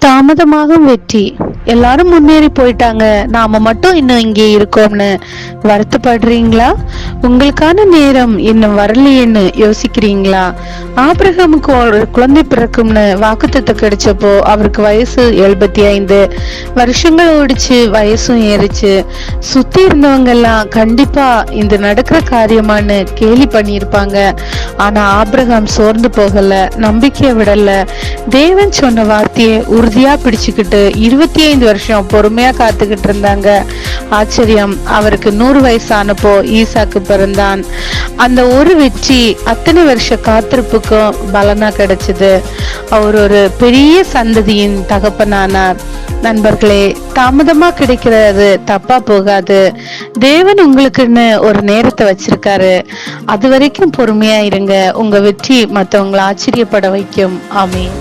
தாமதமாகும் வெற்றி. எல்லாரும் முன்னேறி போயிட்டாங்க, நாம மட்டும் இன்னும் இங்கே இருக்கோம்னு வருத்தப்படுறீங்களா? உங்களுக்கான நேரம் இன்னும் வரலையேன்னு யோசிக்கிறீங்களா? ஆபிரகாமுக்கு ஒரு குழந்தை பிறக்கும்னு வாக்குத்தத்தம் கிடைச்சப்போ அவருக்கு வயசு 75 வருஷங்கள் ஓடிச்சு, வயசும் ஏறிச்சு. சுத்தி இருந்தவங்க எல்லாம் கண்டிப்பா இந்த நடக்கிற காரியமானு கேலி பண்ணியிருப்பாங்க. ஆனா ஆபிரகாம் சோர்ந்து போகல, நம்பிக்கையை விடல. தேவன் சொன்ன வார்த்தையை உறுதியா பிடிச்சுக்கிட்டு 25 வருஷம் பொறுமையா காத்துக்கிட்டு இருந்தாங்க. ஆச்சரியம், அவருக்கு 100 வயசானப்போ ஈசாக்கு பிறந்தான். அந்த ஒரு வெற்றி அத்தனை வருஷ காத்திருப்புக்கும் பலனா கிடைச்சது. அவர் ஒரு பெரிய சந்ததியின் தகப்பனானார். நண்பர்களே, தாமதமா கிடைக்கிறது தப்பா போகாது. தேவன் உங்களுக்குன்னு ஒரு நேரத்தை வச்சிருக்காரு. அது வரைக்கும் பொறுமையா இருங்க. உங்க வெற்றி மற்றவங்களை ஆச்சரியப்பட வைக்கும். ஆமென்.